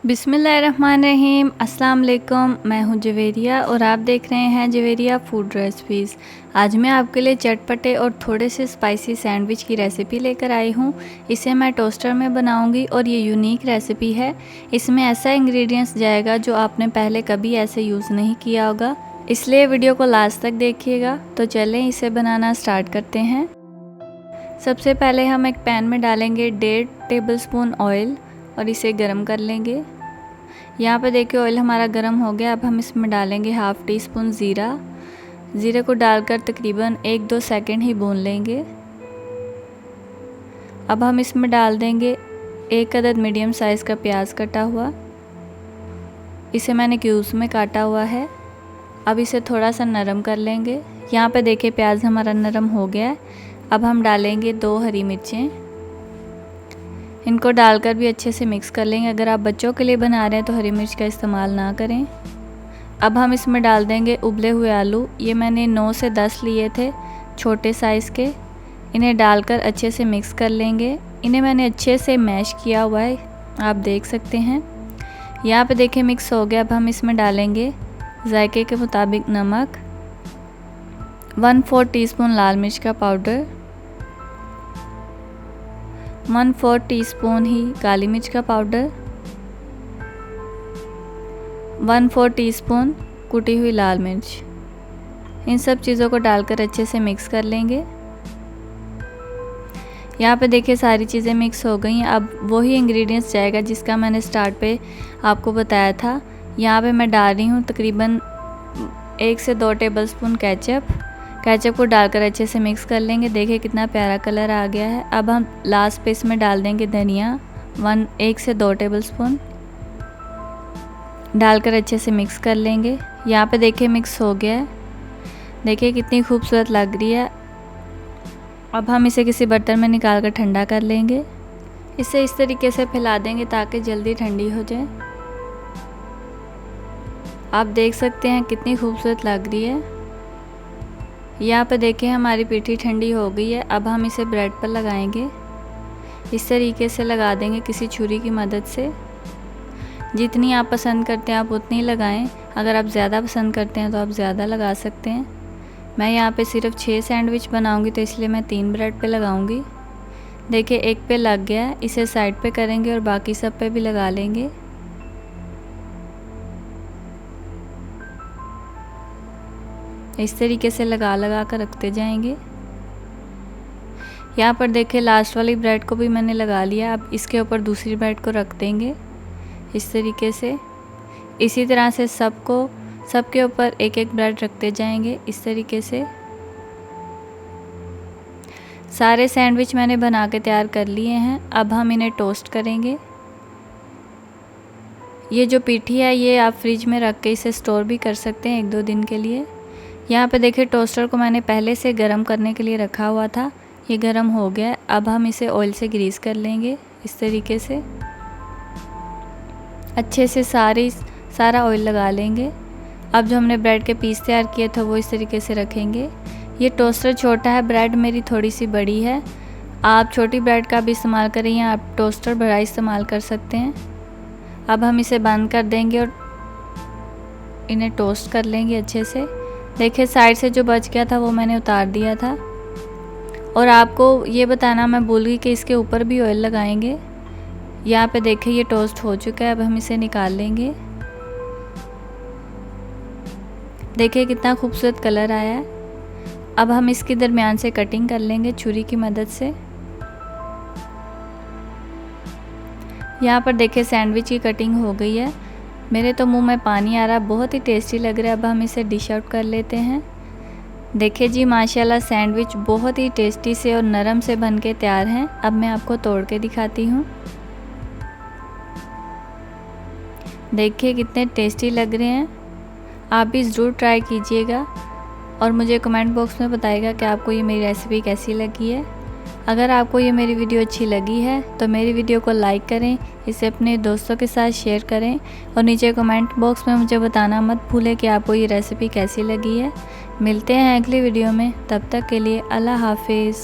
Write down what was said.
बिस्मिल्लाहिर्रहमानिर्रहीम। अस्सलाम वालेकुम। मैं हूं जवेरिया और आप देख रहे हैं जवेरिया फूड रेसिपीज़। आज मैं आपके लिए चटपटे और थोड़े से स्पाइसी सैंडविच की रेसिपी लेकर आई हूं। इसे मैं टोस्टर में बनाऊंगी और ये यूनिक रेसिपी है। इसमें ऐसा इंग्रेडिएंट्स जाएगा जो आपने पहले कभी ऐसे यूज़ नहीं किया होगा, इसलिए वीडियो को लास्ट तक देखिएगा। तो चलें इसे बनाना स्टार्ट करते हैं। सबसे पहले हम एक पैन में डालेंगे 1.5 टेबलस्पून ऑयल और इसे गरम कर लेंगे। यहाँ पे देखिए ऑयल हमारा गरम हो गया। अब हम इसमें डालेंगे 1/2 टीस्पून ज़ीरा। ज़ीरे को डालकर तकरीबन 1-2 सेकंड ही भून लेंगे। अब हम इसमें डाल देंगे 1 अदद मीडियम साइज़ का प्याज कटा हुआ। इसे मैंने क्यूब्स में काटा हुआ है। अब इसे थोड़ा सा नरम कर लेंगे। यहाँ पे देखिए प्याज हमारा नरम हो गया है। अब हम डालेंगे 2 हरी मिर्चें। इनको डालकर भी अच्छे से मिक्स कर लेंगे। अगर आप बच्चों के लिए बना रहे हैं तो हरी मिर्च का इस्तेमाल ना करें। अब हम इसमें डाल देंगे उबले हुए आलू। ये मैंने 9 से 10 लिए थे, छोटे साइज़ के। इन्हें डालकर अच्छे से मिक्स कर लेंगे। इन्हें मैंने अच्छे से मैश किया हुआ है, आप देख सकते हैं। यहाँ पे देखिए मिक्स हो गया। अब हम इसमें डालेंगे जायके के मुताबिक नमक, 1/4 टीस्पून लाल मिर्च का पाउडर, 1/4 टीस्पून ही काली मिर्च का पाउडर, 1/4 टीस्पून कुटी हुई लाल मिर्च। इन सब चीज़ों को डालकर अच्छे से मिक्स कर लेंगे। यहाँ पे देखिए सारी चीज़ें मिक्स हो गई हैं। अब वही इंग्रेडिएंट्स जाएगा जिसका मैंने स्टार्ट पे आपको बताया था। यहाँ पे मैं डाल रही हूँ तकरीबन 1 से 2 टेबलस्पून केचप को डालकर अच्छे से मिक्स कर लेंगे। देखिए कितना प्यारा कलर आ गया है। अब हम लास्ट पे इसमें डाल देंगे धनिया, 1 से 2 टेबलस्पून डालकर अच्छे से मिक्स कर लेंगे। यहाँ पे देखिए मिक्स हो गया है। देखिए कितनी खूबसूरत लग रही है। अब हम इसे किसी बर्तन में निकाल कर ठंडा कर लेंगे। इसे इस तरीके से फैला देंगे ताकि जल्दी ठंडी हो जाए। आप देख सकते हैं कितनी खूबसूरत लग रही है। यहाँ पे देखिए हमारी पीठी ठंडी हो गई है। अब हम इसे ब्रेड पर लगाएंगे। इस तरीके से लगा देंगे किसी छुरी की मदद से। जितनी आप पसंद करते हैं आप उतनी लगाएं। अगर आप ज़्यादा पसंद करते हैं तो आप ज़्यादा लगा सकते हैं। मैं यहाँ पे सिर्फ 6 सैंडविच बनाऊंगी तो इसलिए मैं 3 ब्रेड पे लगाऊंगी। देखिए एक पे लग गया है। इसे साइड पे करेंगे और बाकी सब पे भी लगा लेंगे। इस तरीके से लगा कर रखते जाएंगे। यहाँ पर देखिए लास्ट वाली ब्रेड को भी मैंने लगा लिया। अब इसके ऊपर दूसरी ब्रेड को रख देंगे इस तरीके से। इसी तरह से सबके ऊपर एक एक ब्रेड रखते जाएंगे इस तरीके से। सारे सैंडविच मैंने बना के तैयार कर लिए हैं। अब हम इन्हें टोस्ट करेंगे। ये जो पीठी है ये आप फ्रिज में रख के इसे स्टोर भी कर सकते हैं 1-2 दिन के लिए। यहाँ पे देखिए टोस्टर को मैंने पहले से गरम करने के लिए रखा हुआ था। ये गरम हो गया। अब हम इसे ऑयल से ग्रीस कर लेंगे इस तरीके से। अच्छे से सारा ऑयल लगा लेंगे। अब जो हमने ब्रेड के पीस तैयार किए थे वो इस तरीके से रखेंगे। ये टोस्टर छोटा है, ब्रेड मेरी थोड़ी सी बड़ी है। आप छोटी ब्रेड का भी इस्तेमाल करें या आप टोस्टर बड़ा इस्तेमाल कर सकते हैं। अब हम इसे बंद कर देंगे और इन्हें टोस्ट कर लेंगे अच्छे से। देखिए साइड से जो बच गया था वो मैंने उतार दिया था। और आपको ये बताना मैं भूल गई कि इसके ऊपर भी ऑयल लगाएंगे। यहाँ पे देखिए ये टोस्ट हो चुका है। अब हम इसे निकाल लेंगे। देखिए कितना खूबसूरत कलर आया है। अब हम इसके दरमियान से कटिंग कर लेंगे छुरी की मदद से। यहाँ पर देखिए सैंडविच की कटिंग हो गई है। मेरे तो मुंह में पानी आ रहा है, बहुत ही टेस्टी लग रहा है। अब हम इसे डिश आउट कर लेते हैं। देखिए जी माशाल्लाह सैंडविच बहुत ही टेस्टी से और नरम से बन के तैयार हैं। अब मैं आपको तोड़ के दिखाती हूँ। देखिए कितने टेस्टी लग रहे हैं। आप भी ज़रूर ट्राई कीजिएगा और मुझे कमेंट बॉक्स में बताइएगा कि आपको ये मेरी रेसिपी कैसी लगी है। अगर आपको ये मेरी वीडियो अच्छी लगी है तो मेरी वीडियो को लाइक करें, इसे अपने दोस्तों के साथ शेयर करें और नीचे कमेंट बॉक्स में मुझे बताना मत भूलें कि आपको ये रेसिपी कैसी लगी है। मिलते हैं अगली वीडियो में, तब तक के लिए अल्लाह हाफिज़।